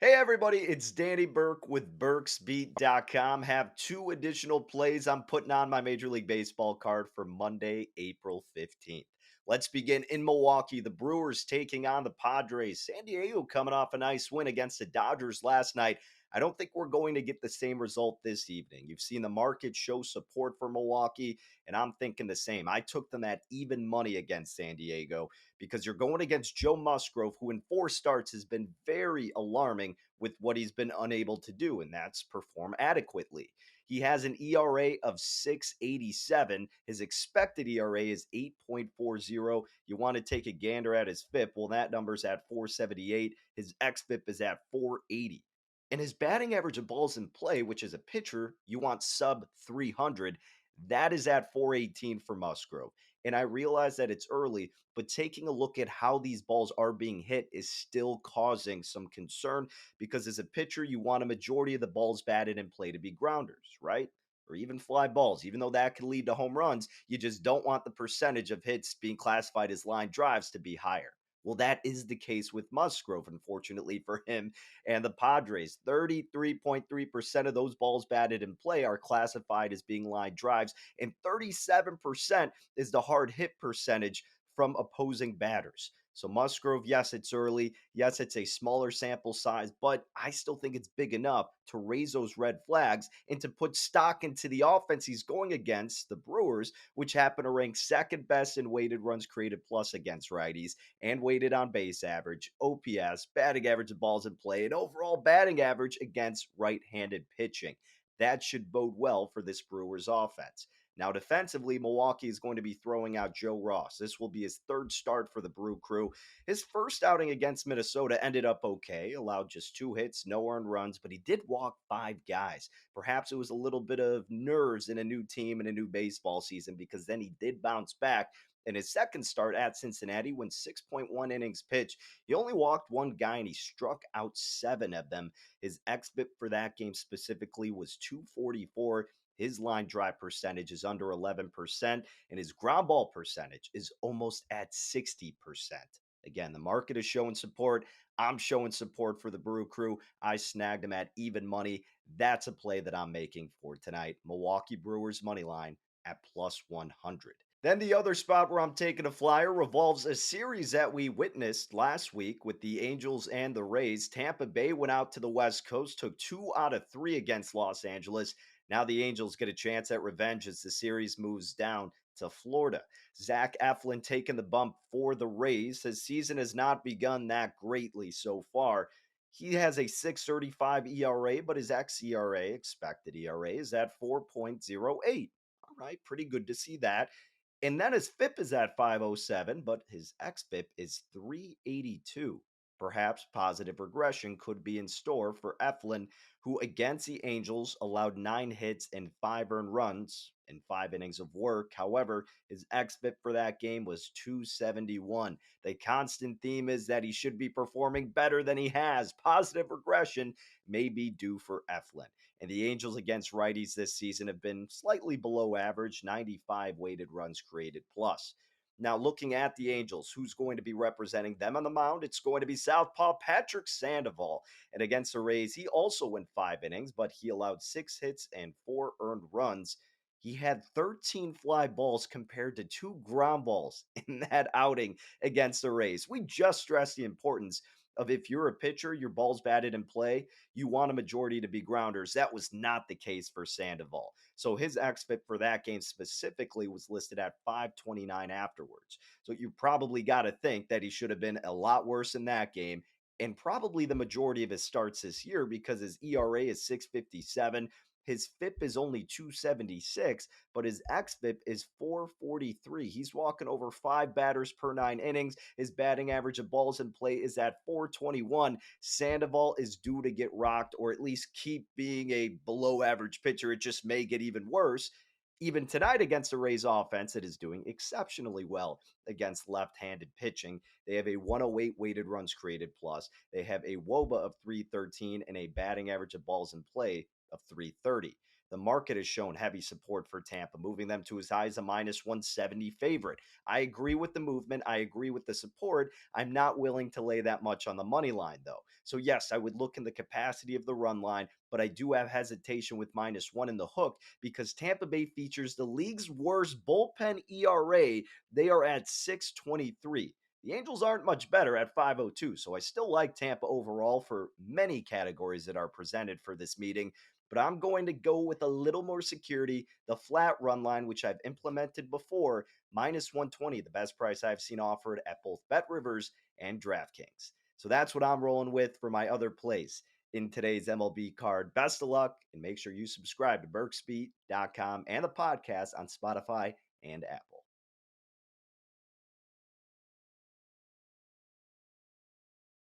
Hey everybody, it's Danny Burke with BurksBeat.com. Have two additional plays I'm putting on my Major League Baseball card for Monday, April 15th. Let's begin in Milwaukee. The Brewers taking on the Padres. San Diego coming off a nice win against the Dodgers last night. I don't think we're going to get the same result this evening. You've seen the market show support for Milwaukee, and I'm thinking the same. I took them at even money against San Diego because you're going against Joe Musgrove, who in four starts has been very alarming with what he's been unable to do, and that's perform adequately. He has an ERA of 6.87. His expected ERA is 8.40. You want to take a gander at his FIP? Well, that number's at 478. His xFIP is at 480. And his batting average of balls in play, which is a pitcher, you want sub 300. That is at 418 for Musgrove. And I realize that it's early, but taking a look at how these balls are being hit is still causing some concern because as a pitcher, you want a majority of the balls batted in play to be grounders, right? Or even fly balls, even though that can lead to home runs. You just don't want the percentage of hits being classified as line drives to be higher. Well, that is the case with Musgrove, unfortunately for him and the Padres. 33.3% of those balls batted in play are classified as being line drives, and 37% is the hard hit percentage from opposing batters. So Musgrove, yes, it's early. Yes, it's a smaller sample size, but I still think it's big enough to raise those red flags and to put stock into the offense he's going against the Brewers, which happen to rank second best in weighted runs created plus against righties and weighted on base average, OPS, batting average of balls in play, and overall batting average against right handed pitching. That should bode well for this Brewers offense. Now, defensively, Milwaukee is going to be throwing out Joe Ross. This will be his third start for the Brew Crew. His first outing against Minnesota ended up okay, allowed just two hits, no earned runs, but he did walk five guys. Perhaps it was a little bit of nerves in a new team and a new baseball season because then he did bounce back. In his second start at Cincinnati, went 6.1 innings pitched. He only walked one guy and he struck out seven of them. His xBIP for that game specifically was 244. His line drive percentage is under 11%, and his ground ball percentage is almost at 60%. Again, the market is showing support. I'm showing support for the Brew Crew. I snagged him at even money. That's a play that I'm making for tonight. Milwaukee Brewers money line at plus 100. Then the other spot where I'm taking a flyer revolves a series that we witnessed last week with the Angels and the Rays. Tampa Bay went out to the West Coast, took 2 out of 3 against Los Angeles. Now the Angels get a chance at revenge as the series moves down to Florida. Zach Eflin taking the bump for the Rays. His season has not begun that greatly so far. He has a 6.35 ERA, but his xERA, expected ERA, is at 4.08. All right, pretty good to see that. And then his FIP is at 507, but his xFIP is 382. Perhaps positive regression could be in store for Eflin, who against the Angels allowed 9 hits and 5 earned runs in 5 innings of work. However, his xFIP for that game was 271. The constant theme is that he should be performing better than he has. Positive regression may be due for Eflin. And the Angels against righties this season have been slightly below average, 95 weighted runs created plus. Now, looking at the Angels, who's going to be representing them on the mound? It's going to be Southpaw Patrick Sandoval. And against the Rays, he also went 5 innings, but he allowed 6 hits and 4 earned runs. He had 13 fly balls compared to 2 ground balls in that outing against the Rays. We just stressed the importance of if you're a pitcher, your ball's batted in play, you want a majority to be grounders. That was not the case for Sandoval. So his xFIP for that game specifically was listed at 529 afterwards. So you probably got to think that he should have been a lot worse in that game and probably the majority of his starts this year because his ERA is 657. His FIP is only 276, but his xFIP is 443. He's walking over 5 batters per 9 innings. His batting average of balls in play is at 421. Sandoval is due to get rocked or at least keep being a below average pitcher. It just may get even worse. Even tonight against the Rays offense, it is doing exceptionally well against left handed pitching. They have a 108 weighted runs created plus. They have a WOBA of 313 and a batting average of balls in play of 330. The market has shown heavy support for Tampa, moving them to as high as a minus 170 favorite. I agree with the movement. I agree with the support. I'm not willing to lay that much on the money line, though. So, yes, I would look in the capacity of the run line, but I do have hesitation with minus one in the hook because Tampa Bay features the league's worst bullpen ERA. They are at 6.23. The Angels aren't much better at 5.02, so I still like Tampa overall for many categories that are presented for this meeting. But I'm going to go with a little more security, the flat run line, which I've implemented before, minus 120, the best price I've seen offered at both Bet Rivers and DraftKings. So that's what I'm rolling with for my other plays in today's MLB card. Best of luck, and make sure you subscribe to BurkeSpeed.com and the podcast on Spotify and Apple.